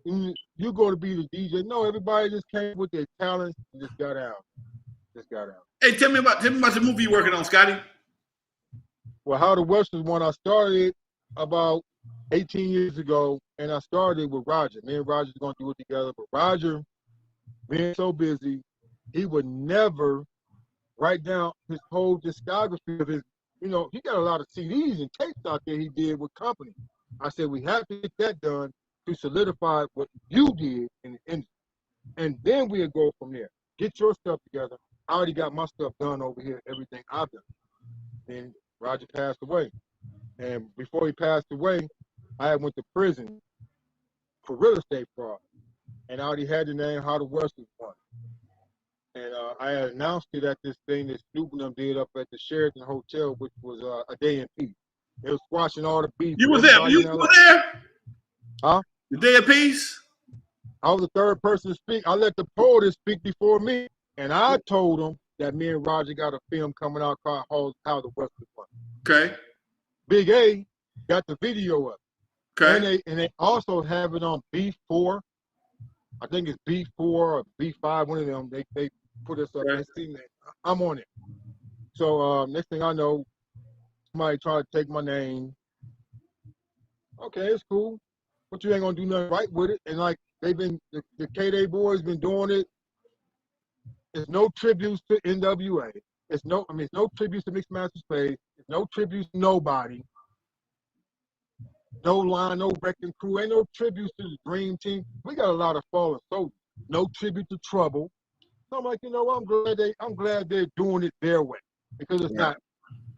You're going to be the DJ. No, everybody just came with their talents and just got out. Hey, tell me about the movie you're working on, Scotty. Well, How the West was one I started about 18 years ago, and I started with Roger. Me and Roger were going to do it together, but Roger, being so busy, he would never write down his whole discography of his, he got a lot of CDs and tapes out there he did with company. I said, we have to get that done to solidify what you did in the industry. And then we'll go from there. Get your stuff together. I already got my stuff done over here, everything I've done. Then Roger passed away. And before he passed away, I went to prison for real estate fraud. And I already had the name How the West was won. And I had announced it at this thing that Snoop and them did up at the Sheraton Hotel, which was A Day in Peace. They was squashing all the beef. You were there? You were there? Huh? The Day of Peace? I was the third person to speak. I let the poet speak before me, and I told him that me and Roger got a film coming out called How the West Was Won. Okay. Big A got the video up. Okay. And they also have it on B4. I think it's B4 or B5, one of them. They put us up. Okay. They see me. I'm on it. So next thing I know, somebody tried to take my name. Okay, it's cool. But you ain't gonna do nothing right with it. And like the K-Day boys been doing it. There's no tributes to N.W.A. It's no tributes to Mixed Master Spade. There's no tributes to nobody. No line, no wrecking crew. Ain't no tributes to the Dream Team. We got a lot of fallen soldiers. No tribute to Trouble. So I'm like, you know what? I'm glad they're doing it their way because it's not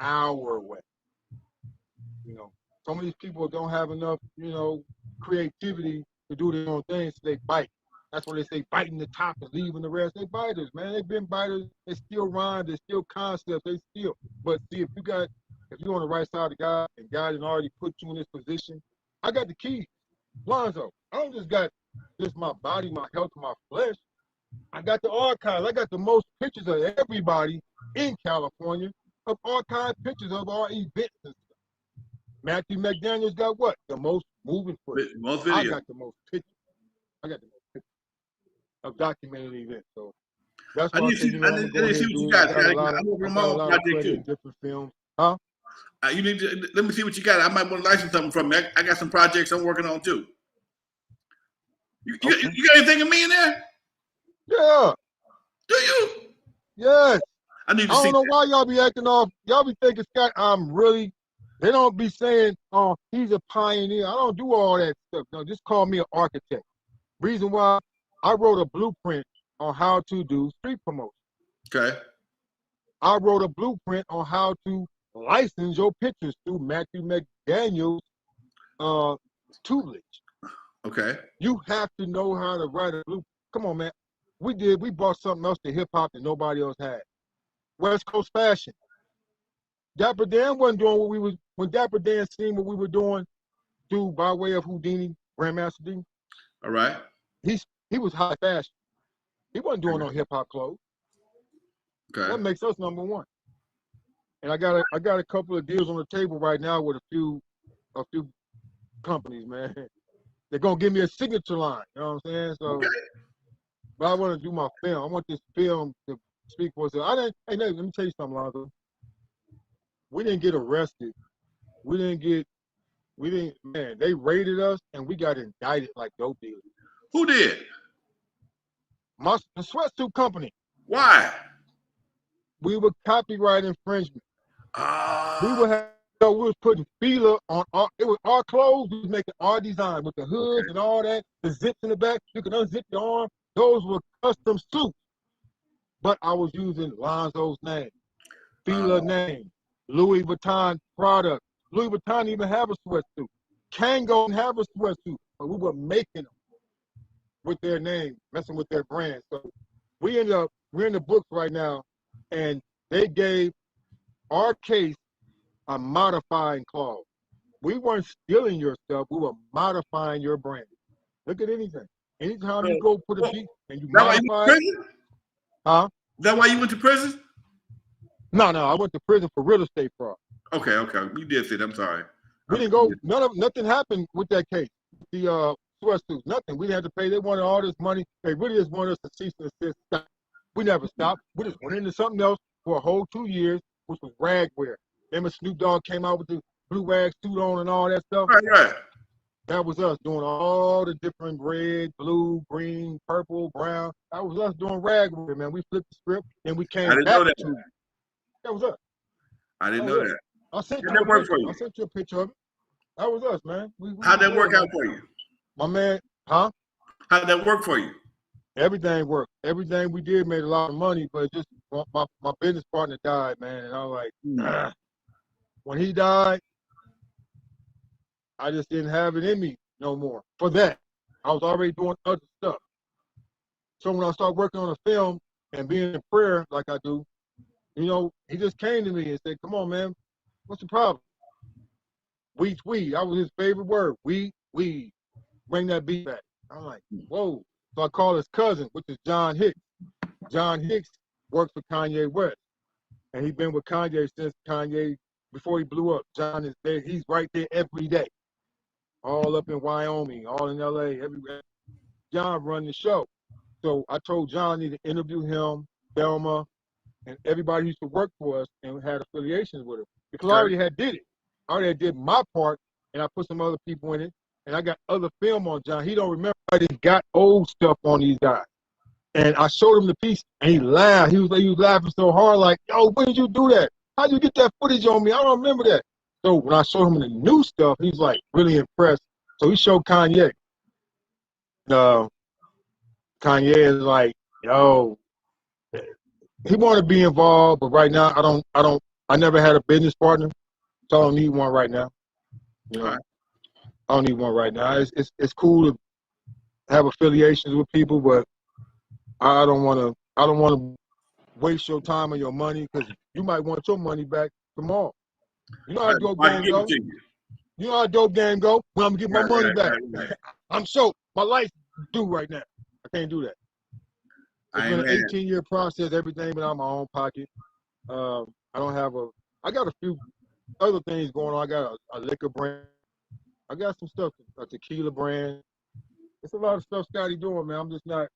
our way. You know, some of these people don't have enough, creativity to do their own things. So they bite. That's why they say biting the top and leaving the rest. They biters, man. They've been biters. They still rhyme. They still concepts. They still. But see, if you're on the right side of God and God has already put you in this position, I got the keys. Lonzo, I don't just got just my body, my health, my flesh. I got the archives. I got the most pictures of everybody in California of archived pictures of our events and stuff. Matthew McDaniel's got what? The most moving footage. Most video. I got the most pictures. I got the most pictures of documented events. So that's why I said, I'm gonna go ahead and do it. I got a lot of credit in different films. Huh? You need to let me see what you got. I might want to license something from you. I got some projects I'm working on too. You got anything of me in there? Yeah. Do you? Yes. I need to I see. don't know why y'all be acting off. Y'all be thinking Scott, they don't be saying, oh, he's a pioneer. I don't do all that stuff. No, just call me an architect. Reason why I wrote a blueprint on how to do street promotion. Okay. I wrote a blueprint on how to license your pictures through Matthew McDaniel's tutelage. Okay. You have to know how to write a blueprint. Come on, man. We brought something else to hip hop that nobody else had. West Coast fashion. Dapper Dan wasn't doing when Dapper Dan seen what we were doing by way of Houdini, Grandmaster D. All right. He was high fashion. He wasn't doing no hip hop clothes. Okay. That makes us number one. And I got a couple of deals on the table right now with a few companies, man. They're gonna give me a signature line. You know what I'm saying? So, okay. But I want to do my film. I want this film to speak for itself. Let me tell you something, Lonzo. We didn't get arrested. Man, they raided us and we got indicted like dope dealers. Who did? The Sweatsuit company. Why? We were copyright infringement. We was putting feeler on it was our clothes. We was making our design with the hoods and all that, the zips in the back. You could unzip your arm. Those were custom suits. But I was using Lonzo's name, feeler name, Louis Vuitton product. Louis Vuitton didn't even have a sweatsuit. Kango didn't have a sweatsuit, but we were making them with their name, messing with their brand. So we're in the books right now, and they gave our case a modifying clause. We weren't stealing your stuff, we were modifying your brand. Look at anything. Anytime you go put a beat and you modify it. Huh? Is that why you went to prison? No, I went to prison for real estate fraud. Okay. You did say that. I'm sorry. We didn't go, nothing happened with that case. The sweatsuits, nothing. We didn't have to pay. They wanted all this money. They really just wanted us to cease and desist. Stop. We never stopped. We just went into something else for a whole 2 years, which was rag wear. Remember Snoop Dogg came out with the blue rag suit on and all that stuff? Right. That was us doing all the different red, blue, green, purple, brown. That was us doing rag wear, man. We flipped the script and we came back to it. That was us. I didn't know that. I sent you a picture of it. That was us, man. How'd that work out for you? My man, huh? How'd that work for you? Everything worked. Everything we did made a lot of money, but just my business partner died, man. And I was like, when he died, I just didn't have it in me no more for that. I was already doing other stuff. So when I started working on a film and being in prayer like I do, he just came to me and said, come on, man, what's the problem? Weed. That was his favorite word. Weed. Bring that beat back. I'm like, whoa. So I called his cousin, which is John Hicks. John Hicks works for Kanye West. And he's been with Kanye since Kanye, before he blew up. John is there. He's right there every day. All up in Wyoming, all in LA, everywhere. John run the show. So I told John I need to interview him, Thelma, and everybody who used to work for us and had affiliations with him. Because I already had did it. I already did my part, and I put some other people in it. And I got other film on John. He don't remember. I just got old stuff on these guys. And I showed him the piece, and he laughed. He was laughing so hard, like, yo, when did you do that? How did you get that footage on me? I don't remember that. So when I showed him the new stuff, he was like really impressed. So he showed Kanye. Kanye is like, yo, he want to be involved, but right now I never had a business partner, so I don't need one right now. You know, I don't need one right now. It's cool to have affiliations with people, but I don't want to waste your time and your money, because you might want your money back tomorrow. You know how dope game go. You know how dope game go. When I'm gonna get my money back. I'm so my life due right now. I can't do that. It's been an 18-year process. Everything been out of my own pocket. I got a few other things going on. I got a liquor brand. I got some stuff, a tequila brand. It's a lot of stuff Scotty doing, man. I'm just not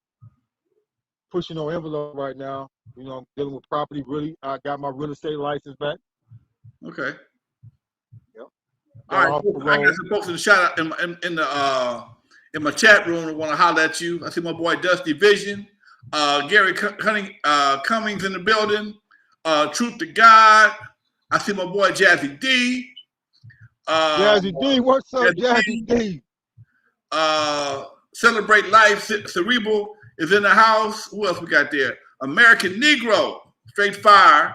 pushing no envelope right now. You know, I'm dealing with property. Really, I got my real estate license back. Okay. Yep. All right. I got some folks in the shout out in my chat room that want to holler at you. I see my boy Dusty Vision, Gary Cummings in the building. Truth to God. I see my boy Jazzy D. Jazzy D, what's up, Jazzy D? Celebrate Life, Cerebral is in the house. Who else we got there? American Negro, Straight Fire,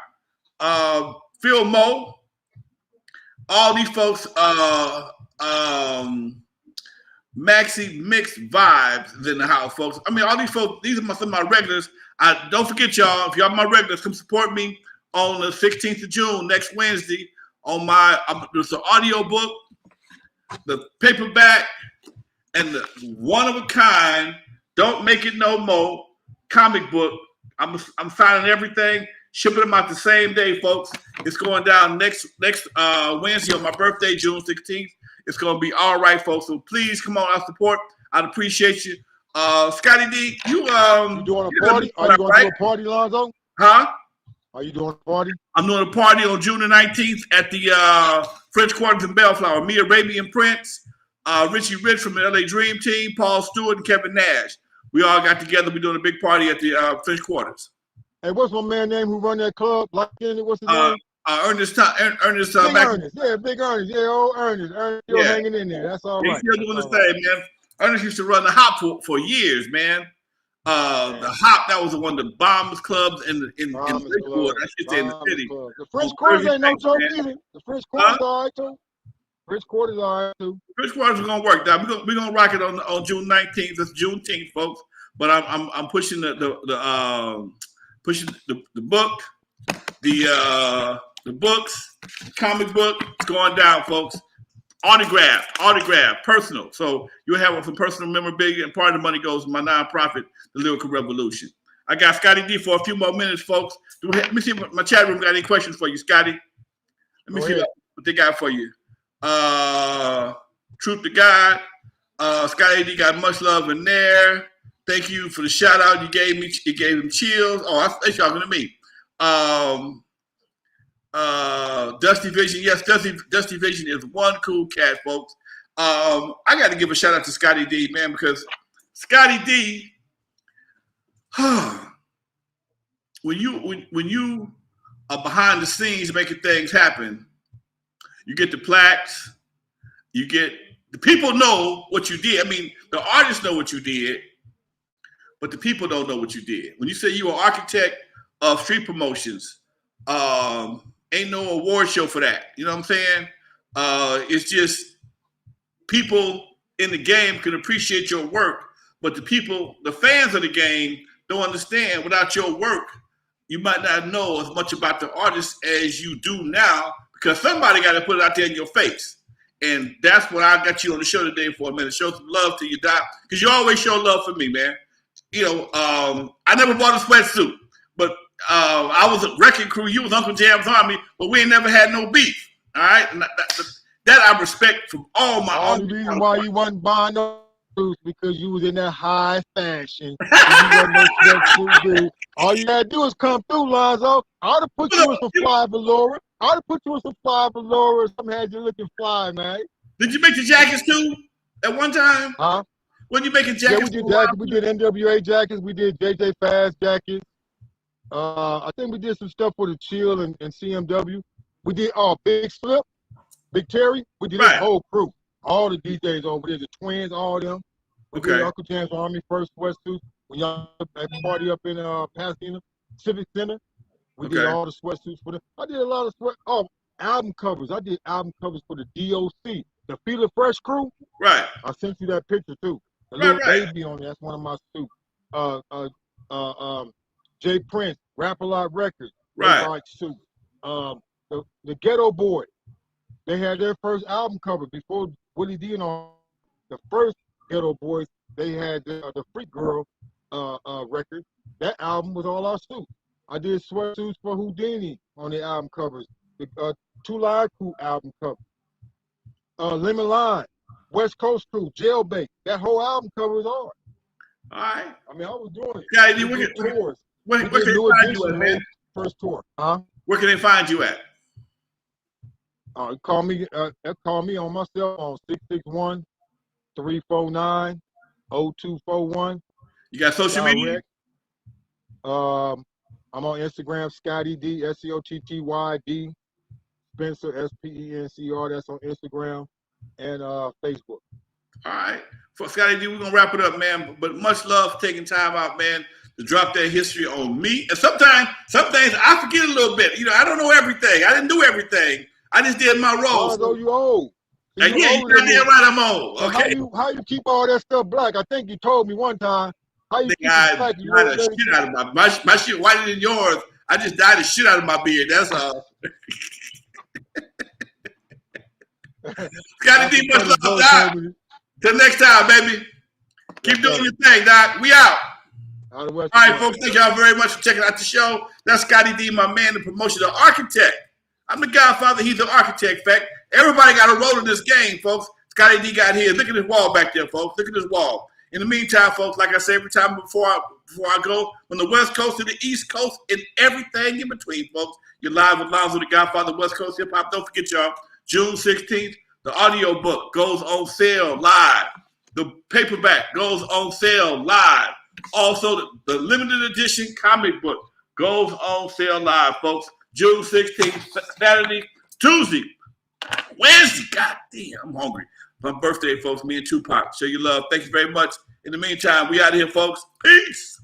Phil Mo. All these folks, Maxi Mixed Vibes is in the house, folks. I mean, all these folks, these are some of my regulars. Don't forget, y'all, if y'all my regulars, come support me on the 16th of June, next Wednesday, on there's the audio book, the paperback, and the one-of-a-kind, Don't Make It No More comic book. I'm signing everything, shipping them out the same day, folks. It's going down next Wednesday on my birthday, June 16th. It's going to be all right, folks. So please come on out support. I'd appreciate you. Scotty D, you doing a party? Are you going to do a party, Lonzo? Huh? Are you doing a party? I'm doing a party on June the 19th at the French Quarters in Bellflower. Me, Arabian Prince, Richie Rich from the LA Dream Team, Paul Stewart, and Kevin Nash. We all got together. We're doing a big party at the French Quarters. Hey, what's my man name who run that club? What's his name? Ernest. Big Ernest. Yeah, Big Ernest. Yeah, old Ernest. Ernest still hanging in there. That's all right. He's still doing the same, man. Ernest used to run the Hop for years, man. The Hop, that was one of the bombest clubs in Lakewood. I should say in the city. The French Quarters ain't no joke either. The French Quarters all right too. French Quarters all right too. French Quarters are gonna work. Now we're gonna rock it on June 19th. That's Juneteenth, folks. But I'm pushing the book, the books, comic book. It's going down, folks. Autograph, personal. So you'll have some personal memorabilia, and part of the money goes to my nonprofit, the Lyrical Revolution. I got Scotty D for a few more minutes, folks. Let me see if my chat room got any questions for you, Scotty. Let me see what they got for you. Truth to God. Scotty D got much love in there. Thank you for the shout out you gave me. It gave him chills. Oh, that's talking to me. Dusty Vision. Yes, Dusty Vision is one cool cat, folks. I got to give a shout out to Scotty D, man, because Scotty D, when you are behind the scenes making things happen, you get the plaques, the people know what you did. I mean, the artists know what you did, but the people don't know what you did. When you say you were architect of street promotions, ain't no award show for that. You know what I'm saying? It's just people in the game can appreciate your work, but the fans of the game don't understand. Without your work, you might not know as much about the artist as you do now, because somebody got to put it out there in your face. And that's what I got you on the show today for a minute. Show some love to you, Doc, because you always show love for me, man. I never bought a sweatsuit, but I was a wrecking crew. You was Uncle Jam's Army, but we ain't never had no beef. All right, and that I respect from all my. All the reason why you wasn't buying no suits because you was in that high fashion. You wasn't no sweatsuit dude. All you had to do is come through, Lonzo. I ought to put you in some fly velour. I ought to put you in some fly velour. Some had you looking fly, man. Did you make the jackets too at one time? Huh? When you making jackets? Yeah, we did jackets. We did N.W.A. jackets. We did JJ Fast jackets. I think we did some stuff for the Chill and CMW. We did Big Slip, Big Terry. We did the whole crew. All the DJs over there, the twins, all of them. We did Uncle Jam's Army first sweatsuits. When y'all at the party up in Pasadena Civic Center, we did all the sweatsuits for them. I did a lot of album covers. I did album covers for the DOC, the Feel It Fresh crew. Right. I sent you that picture too. The little baby on there. That's one of my suits. Jay Prince, Rap-A-Lot Records. Right. Like suit. The Ghetto Boy. They had their first album cover before Willie D and all. The first Ghetto Boys, they had the Freak Girl record. That album was all our suits. I did sweatsuits for Houdini on the album covers. The Two Live Crew album cover. Lemon Lime, West Coast Crew, Jailbait. That whole album cover was ours. All right. I mean, I was doing it. Yeah, we did tours. Where can they find you at, man? First tour. Huh? Where can they find you at? Call me on my cell phone, 661-349-0241. You got social media? I'm on Instagram, Scotty D, SCOTTYD, Spencer, SPENCR. That's on Instagram and Facebook. All right. For Scotty D, we're going to wrap it up, man. But much love for taking time out, man, to drop that history on me. And sometimes, some things I forget a little bit. I don't know everything. I didn't do everything. I just did my role. Oh, you old. And yeah, you got damn right I'm old. Okay. How you keep all that stuff black? I think you told me one time. How you keep it black? You dyed the shit out of my shit whiter than yours. I just dyed the shit out of my beard. That's all. Scotty D, much love, Doc. Till next time, baby. Keep doing your thing, Doc. We out. All right, folks. Thank y'all very much for checking out the show. That's Scotty D, my man, the promotion of architect. I'm the godfather. He's the architect, fact. Everybody got a role in this game, folks. Scotty D got here. Look at this wall back there, folks. Look at this wall. In the meantime, folks, like I say every time before I go, from the West Coast to the East Coast and everything in between, folks, you're live with Lonzo, the godfather of West Coast hip hop. Don't forget, y'all, June 16th, the audio book goes on sale live. The paperback goes on sale live. Also, the limited edition comic book goes on sale live, folks. June 16th, Saturday, Tuesday, Wednesday. God damn, I'm hungry. My birthday, folks. Me and Tupac. Show you love. Thank you very much. In the meantime, we out of here, folks. Peace.